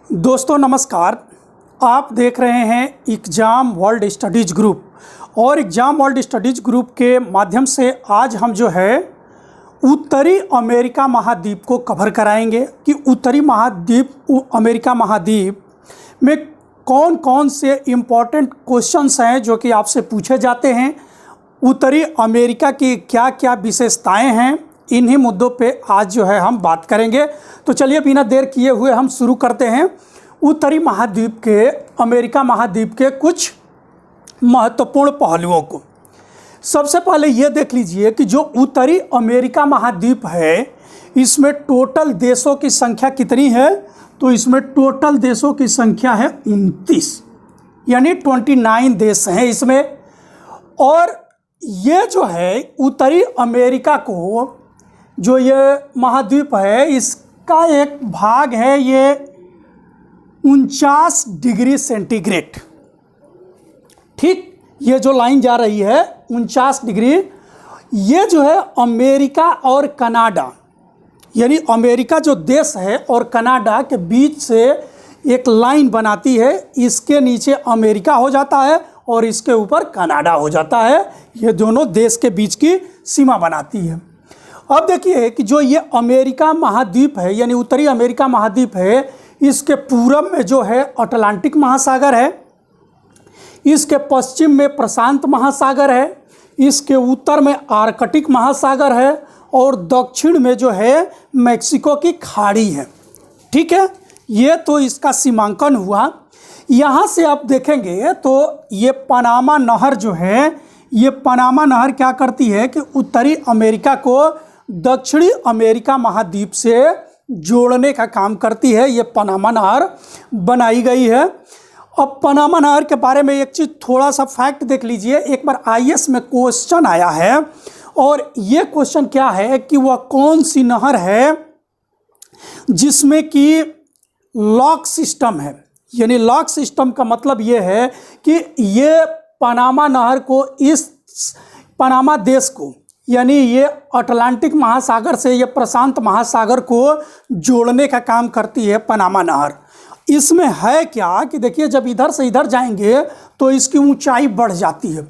दोस्तों नमस्कार। आप देख रहे हैं एग्ज़ाम वर्ल्ड स्टडीज़ ग्रुप और एग्ज़ाम वर्ल्ड स्टडीज़ ग्रुप के माध्यम से आज हम जो है उत्तरी अमेरिका महाद्वीप को कवर कराएंगे कि उत्तरी अमेरिका महाद्वीप में कौन कौन से इम्पॉर्टेंट क्वेश्चंस हैं जो कि आपसे पूछे जाते हैं। उत्तरी अमेरिका की क्या क्या विशेषताएं हैं, इन्हीं मुद्दों पे आज जो है हम बात करेंगे। तो चलिए बिना देर किए हुए हम शुरू करते हैं उत्तरी महाद्वीप के अमेरिका महाद्वीप के कुछ महत्वपूर्ण पहलुओं को। सबसे पहले ये देख लीजिए कि जो उत्तरी अमेरिका महाद्वीप है इसमें टोटल देशों की संख्या कितनी है। तो इसमें टोटल देशों की संख्या है 29, यानी 29 देश हैं इसमें। और ये जो है उत्तरी अमेरिका को जो ये महाद्वीप है इसका एक भाग है ये 49 डिग्री सेंटीग्रेड। ठीक, ये जो लाइन जा रही है 49 डिग्री, ये जो है अमेरिका और कनाडा, यानी अमेरिका जो देश है और कनाडा के बीच से एक लाइन बनाती है। इसके नीचे अमेरिका हो जाता है और इसके ऊपर कनाडा हो जाता है। ये दोनों देश के बीच की सीमा बनाती है। अब देखिए कि जो ये अमेरिका महाद्वीप है यानी उत्तरी अमेरिका महाद्वीप है, इसके पूरब में जो है अटलांटिक महासागर है, इसके पश्चिम में प्रशांत महासागर है, इसके उत्तर में आर्कटिक महासागर है और दक्षिण में जो है मैक्सिको की खाड़ी है। ठीक है, ये तो इसका सीमांकन हुआ। यहाँ से आप देखेंगे तो ये पनामा नहर जो है, ये पनामा नहर क्या करती है कि उत्तरी अमेरिका को दक्षिणी अमेरिका महाद्वीप से जोड़ने का काम करती है। ये पनामा नहर बनाई गई है। अब पनामा नहर के बारे में एक चीज़ थोड़ा सा फैक्ट देख लीजिए। एक बार आईएएस में क्वेश्चन आया है और ये क्वेश्चन क्या है कि वह कौन सी नहर है जिसमें कि लॉक सिस्टम है। यानी लॉक सिस्टम का मतलब ये है कि ये पनामा नहर को, इस पनामा देश को, यानी ये अटलांटिक महासागर से ये प्रशांत महासागर को जोड़ने का काम करती है पनामा नहर। इसमें है क्या कि देखिए जब इधर से इधर जाएंगे तो इसकी ऊंचाई बढ़ जाती है।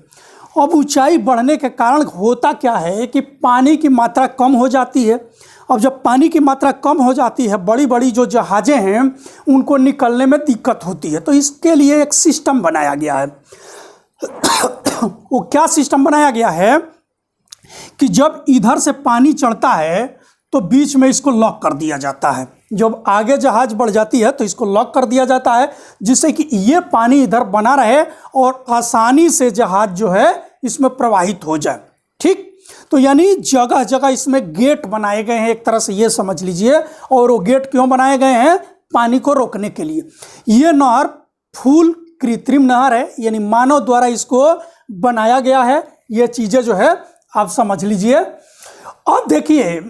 अब ऊंचाई बढ़ने के कारण होता क्या है कि पानी की मात्रा कम हो जाती है। अब जब पानी की मात्रा कम हो जाती है, बड़ी बड़ी जो जहाज़ें हैं उनको निकलने में दिक्कत होती है। तो इसके लिए एक सिस्टम बनाया गया है। वो क्या सिस्टम बनाया गया है कि जब इधर से पानी चढ़ता है तो बीच में इसको लॉक कर दिया जाता है। जब आगे जहाज बढ़ जाती है तो इसको लॉक कर दिया जाता है, जिससे कि ये पानी इधर बना रहे और आसानी से जहाज जो है इसमें प्रवाहित हो जाए। ठीक, तो यानी जगह जगह इसमें गेट बनाए गए हैं, एक तरह से ये समझ लीजिए। और वो गेट क्यों बनाए गए हैं? पानी को रोकने के लिए। ये नहर फुल कृत्रिम नहर है, यानी मानव द्वारा इसको बनाया गया है। ये चीज़ें जो है आप समझ लीजिए। अब देखिए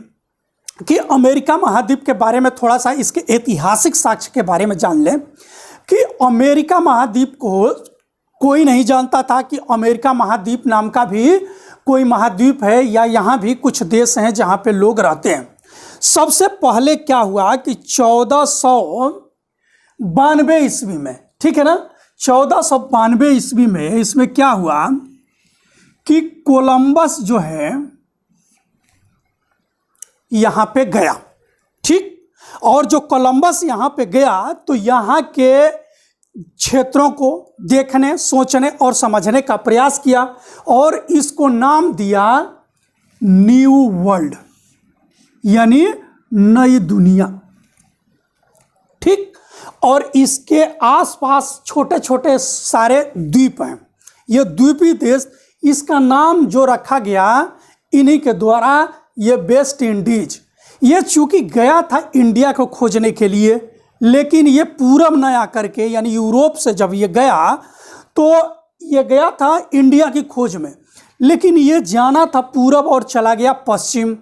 कि अमेरिका महाद्वीप के बारे में थोड़ा सा इसके ऐतिहासिक साक्ष्य के बारे में जान लें कि अमेरिका महाद्वीप को कोई नहीं जानता था कि अमेरिका महाद्वीप नाम का भी कोई महाद्वीप है या यहाँ भी कुछ देश हैं जहाँ पे लोग रहते हैं। सबसे पहले क्या हुआ कि 1492 ईस्वी में, ठीक है ना, 1492 ईस्वी में इसमें क्या हुआ कि कोलंबस जो है यहाँ पे गया। ठीक, और जो कोलंबस यहाँ पे गया तो यहाँ के क्षेत्रों को देखने, सोचने और समझने का प्रयास किया और इसको नाम दिया न्यू वर्ल्ड, यानी नई दुनिया। ठीक, और इसके आसपास छोटे छोटे सारे द्वीप हैं। ये द्वीपी देश, इसका नाम जो रखा गया इन्हीं के द्वारा, ये वेस्ट इंडीज। ये चूंकि गया था इंडिया को खोजने के लिए, लेकिन ये पूरब न आकर के, यानी यूरोप से जब ये गया तो ये गया था इंडिया की खोज में, लेकिन ये जाना था पूरब और चला गया पश्चिम।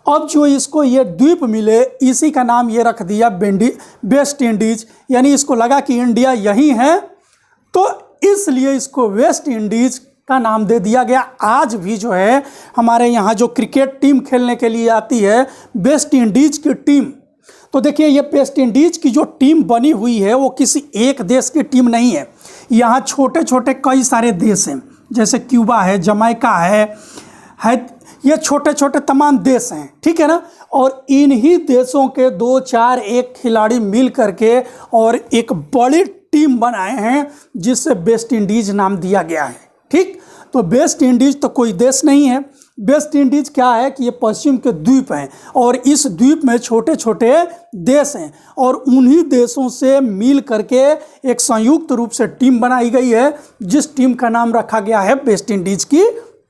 अब जो इसको ये द्वीप मिले, इसी का नाम ये रख दिया वेस्ट इंडीज, यानी इसको लगा कि इंडिया यही है तो इसलिए इसको वेस्ट इंडीज का नाम दे दिया गया। आज भी जो है हमारे यहाँ जो क्रिकेट टीम खेलने के लिए आती है, वेस्ट इंडीज की टीम, तो देखिए ये वेस्ट इंडीज की जो टीम बनी हुई है वो किसी एक देश की टीम नहीं है। यहाँ छोटे छोटे कई सारे देश हैं, जैसे क्यूबा है, जमैका है, ये छोटे छोटे तमाम देश हैं, ठीक है ना। और इन्हीं देशों के 2-4 एक खिलाड़ी मिल करके और एक बड़ी टीम बनाए हैं जिससे वेस्ट इंडीज नाम दिया गया है, ठीक। तो वेस्ट इंडीज तो कोई देश नहीं है। वेस्ट इंडीज क्या है कि ये पश्चिम के द्वीप हैं और इस द्वीप में छोटे छोटे देश हैं और उन्हीं देशों से मिल करके एक संयुक्त रूप से टीम बनाई गई है जिस टीम का नाम रखा गया है वेस्ट इंडीज की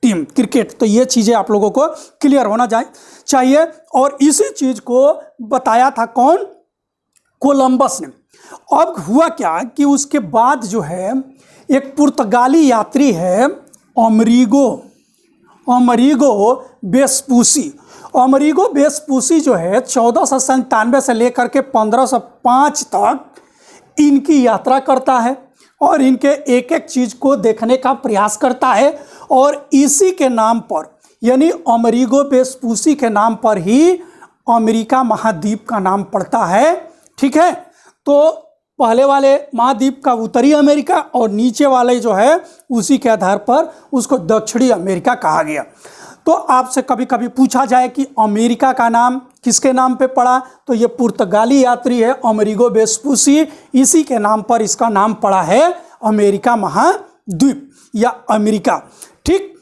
टीम क्रिकेट। तो ये चीज़ें आप लोगों को क्लियर होना चाहिए। और इसी चीज़ को बताया था कौन? कोलंबस ने। अब हुआ क्या कि उसके बाद जो है एक पुर्तगाली यात्री है अमरीगो वेस्पूसी। अमरीगो वेस्पूसी जो है 1497 से लेकर के 1505 तक इनकी यात्रा करता है और इनके एक एक चीज़ को देखने का प्रयास करता है और इसी के नाम पर, यानी अमरीगो वेस्पूसी के नाम पर ही अमेरिका महाद्वीप का नाम पड़ता है, ठीक है। तो पहले वाले महाद्वीप का उत्तरी अमेरिका और नीचे वाले जो है उसी के आधार पर उसको दक्षिणी अमेरिका कहा गया। तो आपसे कभी कभी पूछा जाए कि अमेरिका का नाम किसके नाम पे पड़ा, तो ये पुर्तगाली यात्री है अमरीगो वेस्पूसी, इसी के नाम पर इसका नाम पड़ा है अमेरिका महाद्वीप या अमेरिका, ठीक।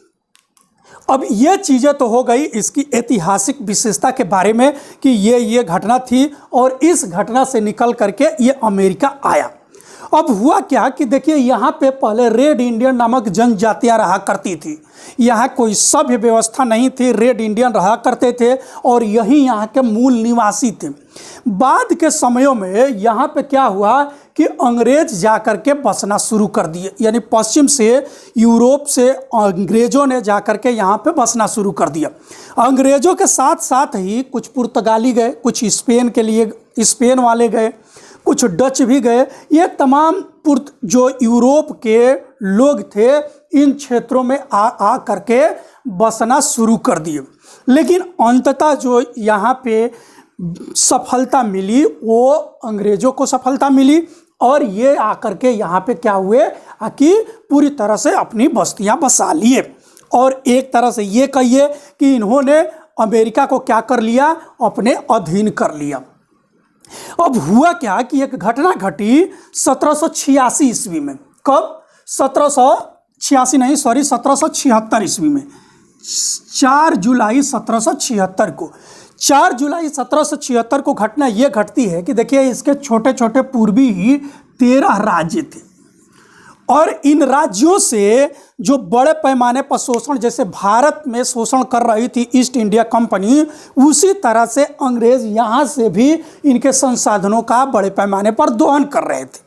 अब ये चीज़ें तो हो गई इसकी ऐतिहासिक विशेषता के बारे में कि ये घटना थी और इस घटना से निकल करके ये अमेरिका आया। अब हुआ क्या कि देखिए यहाँ पे पहले रेड इंडियन नामक जनजातियाँ रहा करती थी। यहाँ कोई सभ्य व्यवस्था नहीं थी, रेड इंडियन रहा करते थे और यही यहाँ के मूल निवासी थे। बाद के समयों में यहाँ पे क्या हुआ कि अंग्रेज जा कर के बसना शुरू कर दिए, यानी पश्चिम से यूरोप से अंग्रेज़ों ने जा कर के यहाँ पे बसना शुरू कर दिया। अंग्रेज़ों के साथ साथ ही कुछ पुर्तगाली गए, कुछ स्पेन वाले गए, कुछ डच भी गए। ये तमाम जो यूरोप के लोग थे इन क्षेत्रों में आ करके बसना शुरू कर दिए। लेकिन अंततः जो यहाँ पे सफलता मिली वो अंग्रेज़ों को सफलता मिली और ये आकर के यहाँ पे क्या हुए कि पूरी तरह से अपनी बस्तियाँ बसा लिए और एक तरह से ये कहिए कि इन्होंने अमेरिका को क्या कर लिया, अपने अधीन कर लिया। अब हुआ क्या कि एक घटना घटी 1786 ईस्वी में। कब? 1776 ईस्वी में 4 जुलाई 1776 को। 4 जुलाई 1776 को घटना ये घटती है कि देखिए इसके छोटे छोटे पूर्वी ही 13 राज्य थे और इन राज्यों से जो बड़े पैमाने पर शोषण, जैसे भारत में शोषण कर रही थी ईस्ट इंडिया कंपनी, उसी तरह से अंग्रेज यहाँ से भी इनके संसाधनों का बड़े पैमाने पर दोहन कर रहे थे।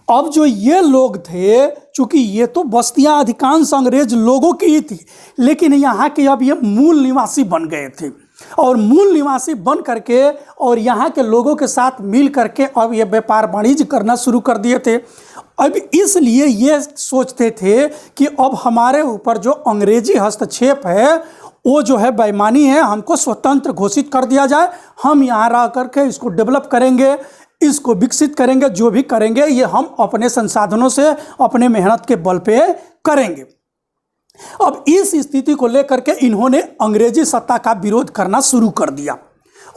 अब जो ये लोग थे, चूंकि ये तो बस्तियाँ अधिकांश अंग्रेज लोगों की ही थी, लेकिन यहाँ के अब ये मूल निवासी बन गए थे और मूल निवासी बन करके और यहाँ के लोगों के साथ मिल करके अब ये व्यापार वाणिज्य करना शुरू कर दिए थे। अब इसलिए ये सोचते थे कि अब हमारे ऊपर जो अंग्रेजी हस्तक्षेप है वो जो है बेईमानी है, हमको स्वतंत्र घोषित कर दिया जाए, हम यहाँ रह करके इसको डेवलप करेंगे, इसको विकसित करेंगे, जो भी करेंगे ये हम अपने संसाधनों से, अपने मेहनत के बल पे करेंगे। अब इस स्थिति को लेकर के इन्होंने अंग्रेजी सत्ता का विरोध करना शुरू कर दिया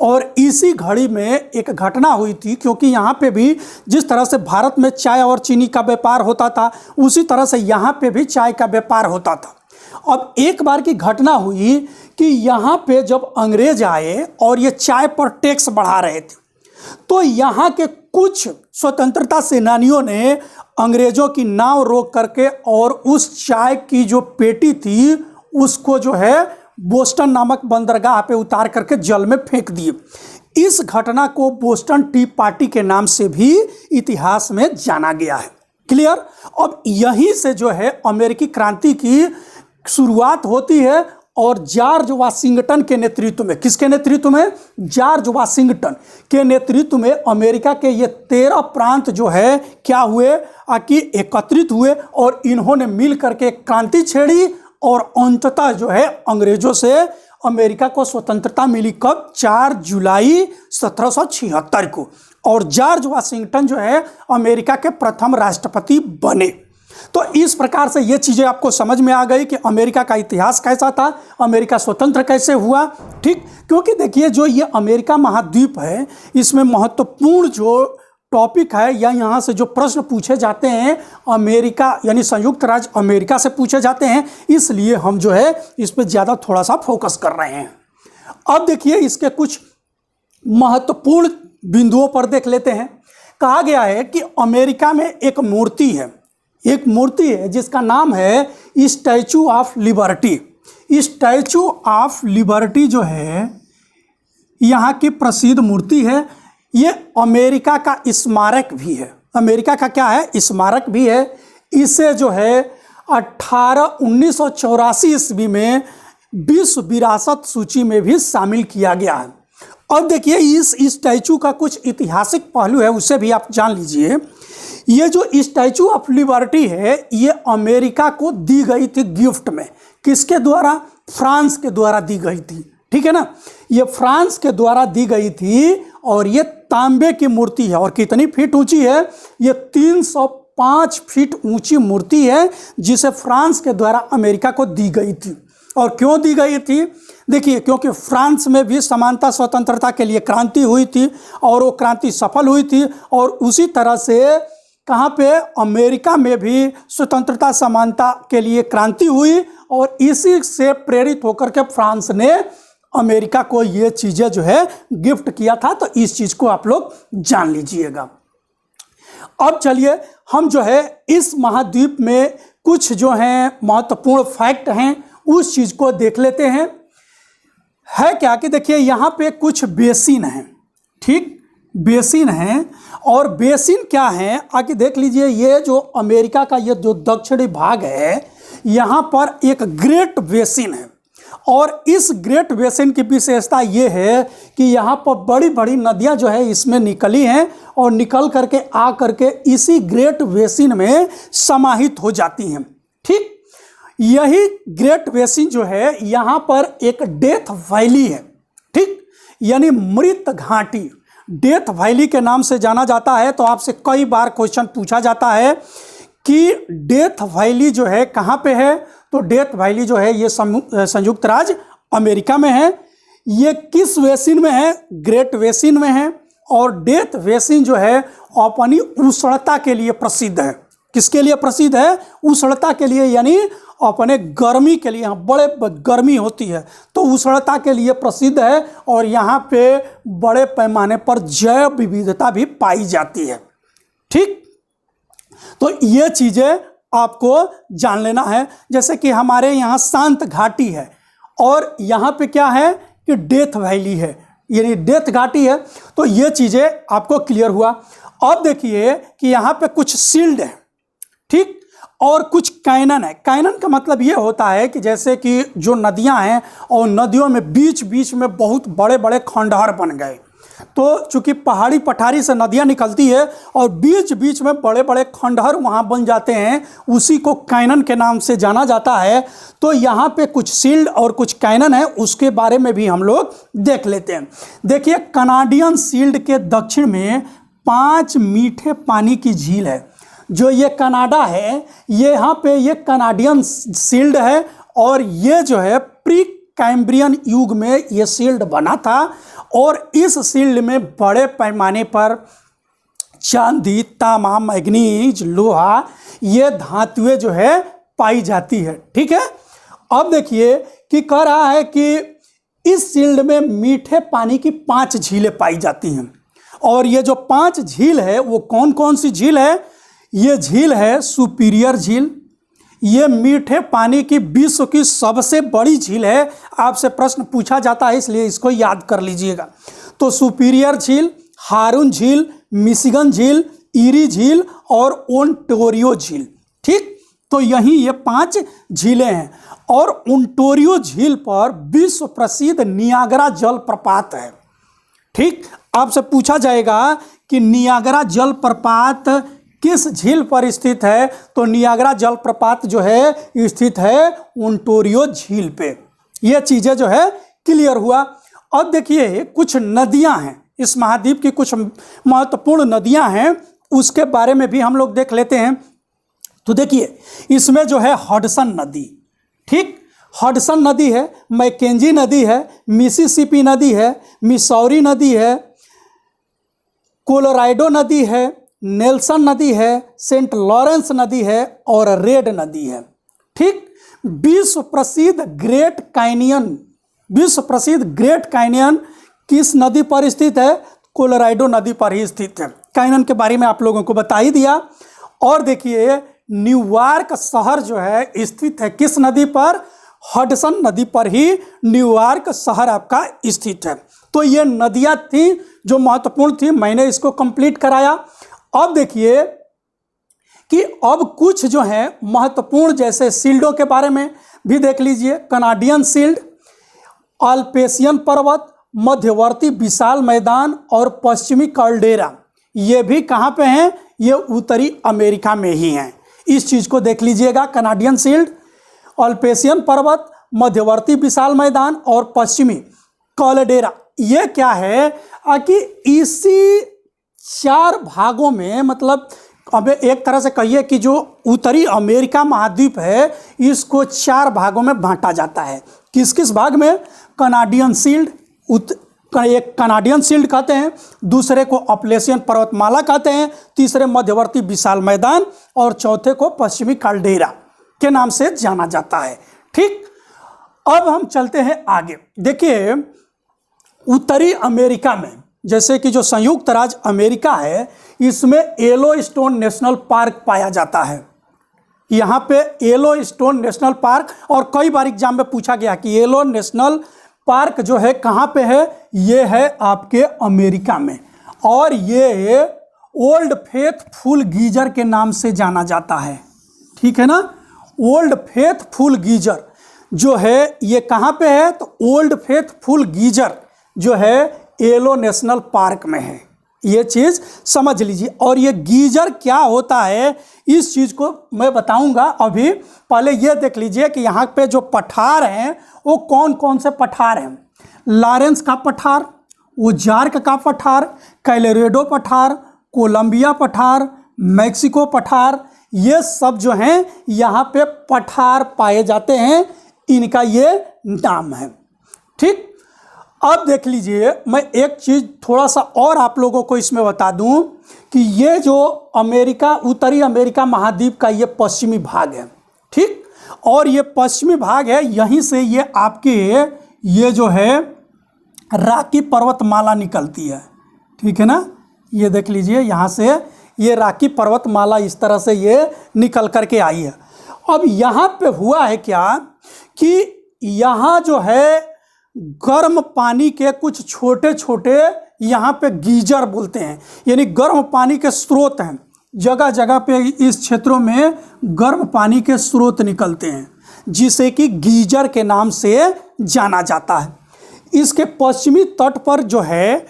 और इसी घड़ी में एक घटना हुई थी, क्योंकि यहाँ पे भी जिस तरह से भारत में चाय और चीनी का व्यापार होता था उसी तरह से यहाँ पे भी चाय का व्यापार होता था। अब एक बार की घटना हुई कि यहाँ पे जब अंग्रेज आए और ये चाय पर टैक्स बढ़ा रहे थे, तो यहाँ के कुछ स्वतंत्रता सेनानियों ने अंग्रेजों की नाव रोक करके और उस चाय की जो पेटी थी उसको जो है बोस्टन नामक बंदरगाह पे उतार करके जल में फेंक दिए। इस घटना को बोस्टन टी पार्टी के नाम से भी इतिहास में जाना गया है। क्लियर? अब यहीं से जो है अमेरिकी क्रांति की शुरुआत होती है और जॉर्ज वाशिंगटन के नेतृत्व में, किसके नेतृत्व में? जॉर्ज वाशिंगटन के नेतृत्व में अमेरिका के ये 13 प्रांत जो है क्या हुए कि एकत्रित हुए और इन्होंने मिल करके क्रांति छेड़ी और अंततः जो है अंग्रेजों से अमेरिका को स्वतंत्रता मिली कब? 4 जुलाई 1776 को। और जॉर्ज वाशिंगटन जो है अमेरिका के प्रथम राष्ट्रपति बने। तो इस प्रकार से ये चीज़ें आपको समझ में आ गई कि अमेरिका का इतिहास कैसा था, अमेरिका स्वतंत्र कैसे हुआ। ठीक, क्योंकि देखिए जो ये अमेरिका महाद्वीप है, इसमें महत्वपूर्ण जो टॉपिक है या यहाँ से जो प्रश्न पूछे जाते हैं अमेरिका यानी संयुक्त राज्य अमेरिका से पूछे जाते हैं, इसलिए हम जो है इस पर ज़्यादा थोड़ा सा फोकस कर रहे हैं। अब देखिए इसके कुछ महत्वपूर्ण बिंदुओं पर देख लेते हैं। कहा गया है कि अमेरिका में एक मूर्ति है जिसका नाम है statue of liberty. Statue of liberty जो है यहाँ की प्रसिद्ध मूर्ति है। ये अमेरिका का स्मारक भी है। अमेरिका का क्या है? स्मारक भी है। इसे जो है 1984 ईस्वी में विश्व विरासत सूची में भी शामिल किया गया है। अब देखिए इस स्टैचू का कुछ ऐतिहासिक पहलू है, उसे भी आप जान लीजिए। ये जो स्टैचू ऑफ लिबर्टी है ये अमेरिका को दी गई थी गिफ्ट में। किसके द्वारा? फ्रांस के द्वारा दी गई थी। ठीक है ना, ये फ्रांस के द्वारा दी गई थी और ये तांबे की मूर्ति है। और कितनी फीट ऊंची है? ये 305 फीट ऊंची मूर्ति है जिसे फ्रांस के द्वारा अमेरिका को दी गई थी। और क्यों दी गई थी? देखिए क्योंकि फ्रांस में भी समानता स्वतंत्रता के लिए क्रांति हुई थी और वो क्रांति सफल हुई थी। और उसी तरह से कहाँ पे? अमेरिका में भी स्वतंत्रता समानता के लिए क्रांति हुई और इसी से प्रेरित होकर के फ्रांस ने अमेरिका को ये चीज़ें जो है गिफ्ट किया था। तो इस चीज़ को आप लोग जान लीजिएगा। अब चलिए हम जो है इस महाद्वीप में कुछ जो हैं महत्वपूर्ण फैक्ट हैं उस चीज़ को देख लेते हैं। है क्या कि देखिए यहाँ पे कुछ बेसिन हैं। ठीक, बेसिन हैं। और बेसिन क्या है आगे देख लीजिए। ये जो अमेरिका का ये जो दक्षिणी भाग है यहाँ पर एक ग्रेट बेसिन है। और इस ग्रेट बेसिन की विशेषता ये है कि यहाँ पर बड़ी बड़ी नदियाँ जो है इसमें निकली हैं और निकल करके आ करके इसी ग्रेट बेसिन में समाहित हो जाती हैं। ठीक, यही ग्रेट बेसिन जो है यहाँ पर एक डेथ वैली है। ठीक, यानी मृत घाटी डेथ वैली के नाम से जाना जाता है। तो आपसे कई बार क्वेश्चन पूछा जाता है कि डेथ वैली जो है कहाँ पे है? तो डेथ वैली जो है ये संयुक्त राज्य अमेरिका में है। ये किस बेसिन में है? ग्रेट बेसिन में है। और डेथ बेसिन जो है अपनी उष्णता के लिए प्रसिद्ध है। किसके लिए प्रसिद्ध है? उष्णता के लिए, यानी अपने गर्मी के लिए। यहाँ बड़े गर्मी होती है तो उष्णता के लिए प्रसिद्ध है। और यहाँ पे बड़े पैमाने पर जैव विविधता भी पाई जाती है। ठीक, तो ये चीज़ें आपको जान लेना है। जैसे कि हमारे यहाँ शांत घाटी है और यहाँ पे क्या है कि डेथ वैली है, यानी डेथ घाटी है। तो ये चीज़ें आपको क्लियर हुआ। अब देखिए कि यहाँ पे कुछ शील्ड है। ठीक, और कुछ कैनन है। कैनन का मतलब ये होता है कि जैसे कि जो नदियां हैं और नदियों में बीच बीच में बहुत बड़े बड़े खंडहर बन गए। तो चूंकि पहाड़ी पठारी से नदियां निकलती है और बीच बीच में बड़े बड़े खंडहर वहां बन जाते हैं, उसी को कैनन के नाम से जाना जाता है। तो यहाँ पे कुछ शील्ड और कुछ कैनन है, उसके बारे में भी हम लोग देख लेते हैं। देखिए कनाडियन शील्ड के दक्षिण में 5 मीठे पानी की झील है। जो ये कनाडा है यहाँ पे ये कनाडियन शील्ड है। और ये जो है प्री कैम्ब्रियन युग में ये शील्ड बना था। और इस शील्ड में बड़े पैमाने पर चांदी, तांबा, मैग्नीज, लोहा, ये धातुएं जो है पाई जाती है। ठीक है, अब देखिए कि कह रहा है कि इस शील्ड में मीठे पानी की 5 झीलें पाई जाती हैं। और ये जो 5 झील है वो कौन कौन सी झील है? ये झील है सुपीरियर झील। ये मीठे पानी की विश्व की सबसे बड़ी झील है। आपसे प्रश्न पूछा जाता है इसलिए इसको याद कर लीजिएगा। तो सुपीरियर झील, हारून झील, मिशिगन झील, ईरी झील और ओंटारियो झील। ठीक, तो यही ये 5 झीलें हैं। और ओंटारियो झील पर विश्व प्रसिद्ध नियाग्रा जलप्रपात है। ठीक, आपसे पूछा जाएगा कि नियाग्रा जलप्रपात किस झील पर स्थित है? तो नियाग्रा जलप्रपात जो है स्थित है ओंटारियो झील पे। ये चीज़ें जो है क्लियर हुआ। अब देखिए कुछ नदियां हैं इस महाद्वीप की, कुछ महत्वपूर्ण नदियां हैं, उसके बारे में भी हम लोग देख लेते हैं। तो देखिए इसमें जो है हडसन नदी, ठीक, हडसन नदी है, मैकेंजी नदी है, मिसिसिपी नदी है, मिसौरी नदी है, कोलोराडो नदी है, नेल्सन नदी है, सेंट लॉरेंस नदी है और रेड नदी है, ठीक। विश्व प्रसिद्ध ग्रेट कैनियन किस नदी पर स्थित है? कोलोराडो नदी पर ही स्थित है। कैनियन के बारे में आप लोगों को बता ही दिया। और देखिए न्यूयॉर्क शहर जो है स्थित है किस नदी पर? हडसन नदी पर ही न्यूयॉर्क शहर आपका स्थित है। तो ये नदियां थी जो महत्वपूर्ण थी, मैंने इसको कंप्लीट कराया। अब देखिए कि अब कुछ जो है महत्वपूर्ण जैसे शील्डों के बारे में भी देख लीजिए। कनाडियन शील्ड, अल्पेशियन पर्वत, मध्यवर्ती विशाल मैदान और पश्चिमी कैल्डेरा, ये भी कहाँ पे हैं? ये उत्तरी अमेरिका में ही हैं। इस चीज़ को देख लीजिएगा, कनाडियन शील्ड, अल्पेशियन पर्वत, मध्यवर्ती विशाल मैदान और पश्चिमी कैल्डेरा, ये क्या है कि इसी 4 भागों में, मतलब अब एक तरह से कहिए कि जो उत्तरी अमेरिका महाद्वीप है इसको 4 भागों में बांटा जाता है। किस किस भाग में? कनाडियन शील्ड, एक कनाडियन शील्ड कहते हैं, दूसरे को अपलेशियन पर्वतमाला कहते हैं, तीसरे मध्यवर्ती विशाल मैदान और चौथे को पश्चिमी कैल्डेरा के नाम से जाना जाता है, ठीक। अब हम चलते हैं आगे। देखिए उत्तरी अमेरिका में जैसे कि जो संयुक्त राज्य अमेरिका है इसमें येलोस्टोन नेशनल पार्क पाया जाता है। यहाँ पे येलोस्टोन नेशनल पार्क, और कई बार एग्जाम में पूछा गया कि येलो नेशनल पार्क जो है कहाँ पे है? ये है आपके अमेरिका में, और ये ओल्ड फेथफुल गीजर के नाम से जाना जाता है, ठीक है ना। ओल्ड फेथफुल गीजर जो है ये कहाँ पे है? तो ओल्ड फेथफुल गीजर जो है येलो नेशनल पार्क में है, ये चीज़ समझ लीजिए। और ये गीजर क्या होता है इस चीज़ को मैं बताऊंगा अभी, पहले ये देख लीजिए कि यहाँ पे जो पठार हैं वो कौन कौन से पठार हैं। लॉरेंस का पठार, ओजार्क का पठार, कैलोराडो पठार, कोलंबिया पठार, मैक्सिको पठार, ये सब जो हैं यहाँ पे पठार पाए जाते हैं, इनका ये नाम है, ठीक। अब देख लीजिए मैं एक चीज़ थोड़ा सा और आप लोगों को इसमें बता दूं कि ये जो अमेरिका, उत्तरी अमेरिका महाद्वीप का ये पश्चिमी भाग है, ठीक। और ये पश्चिमी भाग है, यहीं से ये आपके ये जो है रॉकी पर्वतमाला निकलती है, ठीक है ना। ये देख लीजिए यहाँ से ये रॉकी पर्वतमाला इस तरह से ये निकल करके आई है। अब यहाँ पे हुआ है क्या कि यहाँ जो है गर्म पानी के कुछ छोटे छोटे यहाँ पे गीजर बोलते हैं, यानी गर्म पानी के स्रोत हैं। जगह जगह पे इस क्षेत्रों में गर्म पानी के स्रोत निकलते हैं जिसे कि गीजर के नाम से जाना जाता है। इसके पश्चिमी तट पर जो है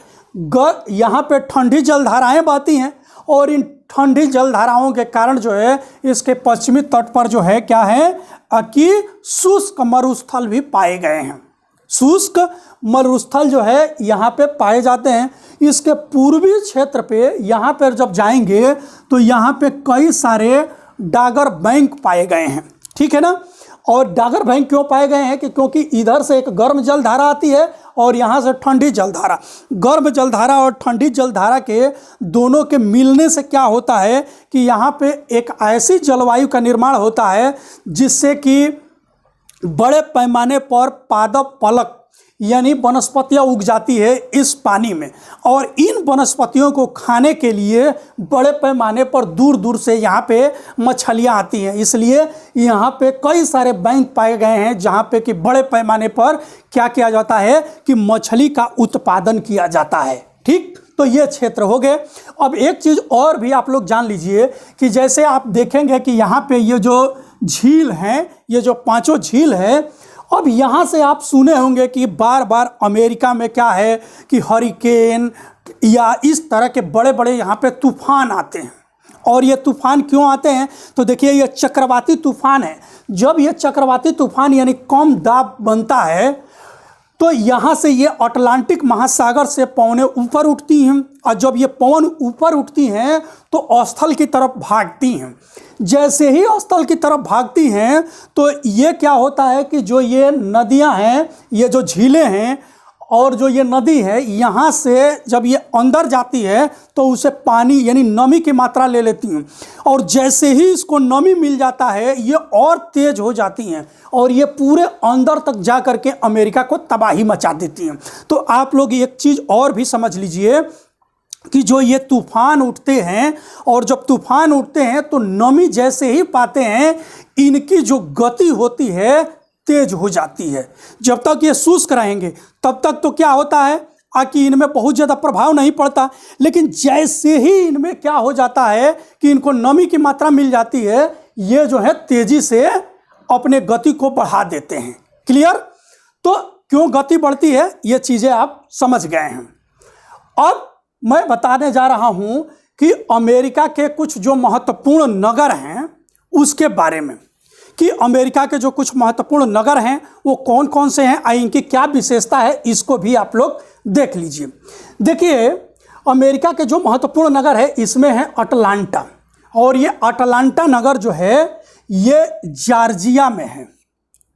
यहाँ पे ठंडी जलधाराएं बहती हैं, और इन ठंडी जलधाराओं के कारण जो है इसके पश्चिमी तट पर जो है क्या है कि शुष्क मरुस्थल भी पाए गए हैं। शुष्क मरुस्थल जो है यहाँ पे पाए जाते हैं। इसके पूर्वी क्षेत्र पे यहाँ पर जब जाएंगे तो यहाँ पे कई सारे डागर बैंक पाए गए हैं, ठीक है ना। और डागर बैंक क्यों पाए गए हैं कि क्योंकि इधर से एक गर्म जलधारा आती है और यहाँ से ठंडी जलधारा। गर्म जलधारा और ठंडी जलधारा के दोनों के मिलने से क्या होता है कि यहाँ पे एक ऐसी जलवायु का निर्माण होता है जिससे कि बड़े पैमाने पर पादप पलक यानी वनस्पतियाँ उग जाती है इस पानी में, और इन वनस्पतियों को खाने के लिए बड़े पैमाने पर दूर दूर से यहाँ पे मछलियाँ आती हैं। इसलिए यहाँ पे कई सारे बैंक पाए गए हैं जहाँ पे कि बड़े पैमाने पर क्या किया जाता है कि मछली का उत्पादन किया जाता है, ठीक। तो ये क्षेत्र हो गए। अब एक चीज़ और भी आप लोग जान लीजिए कि जैसे आप देखेंगे कि यहाँ पे ये जो झील हैं, ये जो 5 झील है, अब यहाँ से आप सुने होंगे कि बार बार अमेरिका में क्या है कि हरिकेन या इस तरह के बड़े बड़े यहाँ पे तूफान आते हैं। और ये तूफान क्यों आते हैं? तो देखिए ये चक्रवाती तूफान है। जब ये चक्रवाती तूफान यानी कम दाब बनता है तो यहाँ से ये अटलांटिक महासागर से पवनें ऊपर उठती हैं, और जब ये पवन ऊपर उठती हैं तो स्थल की तरफ भागती हैं। जैसे ही स्थल की तरफ भागती हैं तो ये क्या होता है कि जो ये नदियाँ हैं, ये जो झीलें हैं और जो ये नदी है, यहाँ से जब ये अंदर जाती है तो उसे पानी यानी नमी की मात्रा ले लेती हैं, और जैसे ही इसको नमी मिल जाता है ये और तेज हो जाती हैं और ये पूरे अंदर तक जा कर के अमेरिका को तबाही मचा देती हैं। तो आप लोग एक चीज़ और भी समझ लीजिए कि जो ये तूफान उठते हैं, और जब तूफान उठते हैं तो नमी जैसे ही पाते हैं इनकी जो गति होती है तेज हो जाती है। जब तक ये शुष्क रहेंगे तब तक तो क्या होता है कि इनमें बहुत ज़्यादा प्रभाव नहीं पड़ता, लेकिन जैसे ही इनमें क्या हो जाता है कि इनको नमी की मात्रा मिल जाती है, ये जो है तेज़ी से अपने गति को बढ़ा देते हैं। क्लियर? तो क्यों गति बढ़ती है ये चीज़ें आप समझ गए हैं। अब मैं बताने जा रहा हूँ कि अमेरिका के कुछ जो महत्वपूर्ण नगर हैं उसके बारे में, कि अमेरिका के जो कुछ महत्वपूर्ण नगर हैं वो कौन कौन से हैं, इनकी क्या विशेषता है, इसको भी आप लोग देख लीजिए। देखिए, अमेरिका के जो महत्वपूर्ण नगर है इसमें है अटलांटा, और ये अटलांटा नगर जो है ये जॉर्जिया में है।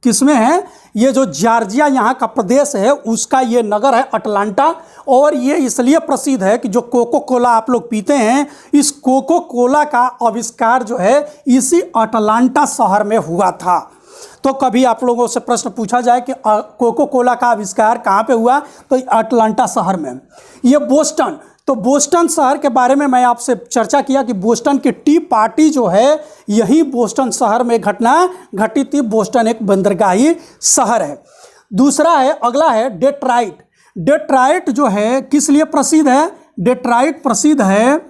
किसमें है? ये जो जॉर्जिया यहाँ का प्रदेश है उसका ये नगर है अटलांटा, और ये इसलिए प्रसिद्ध है कि जो कोको कोला आप लोग पीते हैं, इस कोको कोला का आविष्कार जो है इसी अटलांटा शहर में हुआ था। तो कभी आप लोगों से प्रश्न पूछा जाए कि कोको कोला का आविष्कार कहाँ पे हुआ, तो अटलांटा शहर में। ये बोस्टन, तो बोस्टन शहर के बारे में मैं आपसे चर्चा किया कि बोस्टन की टी पार्टी जो है यही बोस्टन शहर में घटना घटी थी। बोस्टन एक बंदरगाही शहर है। दूसरा है, अगला है डेट्राइट। डेट्राइट जो है किस लिए प्रसिद्ध है? डेट्राइट प्रसिद्ध है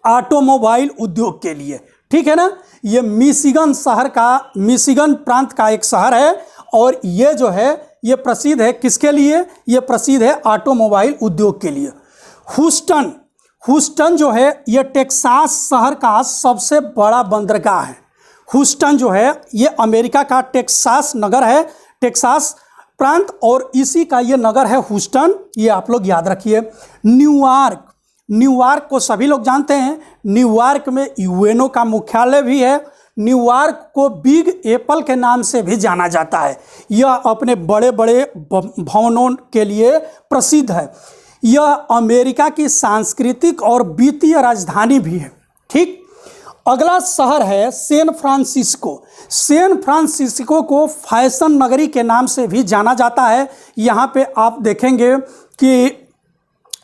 ऑटोमोबाइल उद्योग के लिए। ठीक है ना? ये मिशिगन शहर का, मिशिगन प्रांत का एक शहर है, और ये जो है ये प्रसिद्ध है किसके लिए? ये प्रसिद्ध है ऑटोमोबाइल उद्योग के लिए। ह्यूस्टन, ह्यूस्टन जो है ये टेक्सास शहर का सबसे बड़ा बंदरगाह है। ह्यूस्टन जो है ये अमेरिका का टेक्सास नगर है, टेक्सास प्रांत, और इसी का ये नगर है ह्यूस्टन। ये आप लोग याद रखिए। न्यूयॉर्क, न्यूयॉर्क को सभी लोग जानते हैं। न्यूयॉर्क में यूएनओ का मुख्यालय भी है। न्यूयॉर्क को बिग एप्पल के नाम से भी जाना जाता है। यह अपने बड़े बड़े भवनों के लिए प्रसिद्ध है। यह अमेरिका की सांस्कृतिक और वित्तीय राजधानी भी है। ठीक। अगला शहर है सैन फ्रांसिस्को। सैन फ्रांसिस्को को फैशन नगरी के नाम से भी जाना जाता है। यहाँ पे आप देखेंगे कि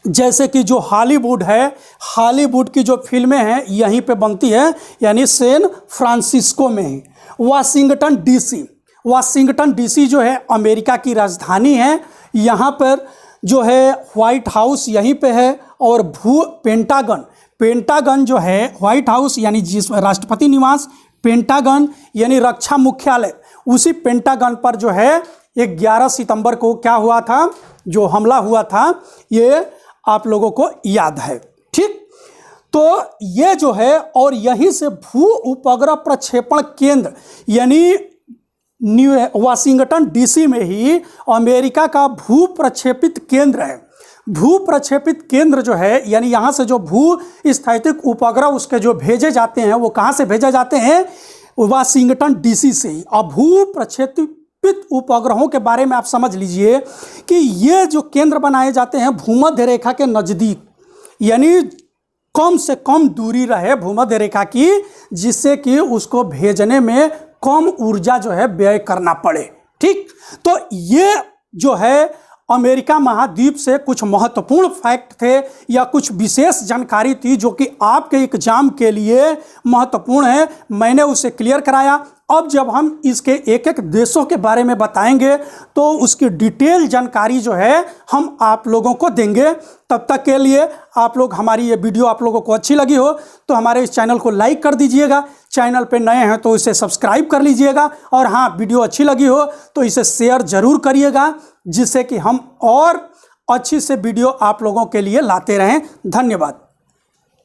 जैसे कि जो हॉलीवुड है, हॉलीवुड की जो फिल्में हैं यहीं पे बनती है, यानी सैन फ्रांसिस्को में ही। वाशिंगटन डीसी, वाशिंगटन डीसी जो है अमेरिका की राजधानी है। यहाँ पर जो है व्हाइट हाउस यहीं पे है, और पेंटागन, पेंटागन जो है व्हाइट हाउस यानी जिस राष्ट्रपति निवास, पेंटागन यानी रक्षा मुख्यालय, उसी पेंटागन पर जो है 11 सितंबर को क्या हुआ था, जो हमला हुआ था, ये आप लोगों को याद है। ठीक। तो ये जो है, और यहीं से भू उपग्रह प्रक्षेपण केंद्र यानी वाशिंगटन डीसी में ही अमेरिका का भू प्रक्षेपित केंद्र है। भू प्रक्षेपित केंद्र जो है यानी यहाँ से जो भू स्थैतिक उपग्रह उसके जो भेजे जाते हैं वो कहाँ से भेजे जाते हैं? वाशिंगटन डीसी से ही। अब भू प्रक्षेपित उपग्रहों के बारे में आप समझ लीजिए कि ये जो केंद्र बनाए जाते हैं भूमध्य रेखा के नज़दीक, यानी कम से कम दूरी रहे भूमध्य रेखा की, जिससे कि उसको भेजने में कम ऊर्जा जो है व्यय करना पड़े। ठीक। तो ये जो है अमेरिका महाद्वीप से कुछ महत्वपूर्ण फैक्ट थे या कुछ विशेष जानकारी थी जो कि आपके एग्जाम के लिए महत्वपूर्ण है, मैंने उसे क्लियर कराया। अब जब हम इसके एक एक देशों के बारे में बताएंगे तो उसकी डिटेल जानकारी जो है हम आप लोगों को देंगे। तब तक के लिए आप लोग, हमारी ये वीडियो आप लोगों को अच्छी लगी हो तो हमारे इस चैनल को लाइक कर दीजिएगा, चैनल पे नए हैं तो इसे सब्सक्राइब कर लीजिएगा, और हाँ, वीडियो अच्छी लगी हो तो इसे शेयर ज़रूर करिएगा, जिससे कि हम और अच्छी से वीडियो आप लोगों के लिए लाते रहें। धन्यवाद।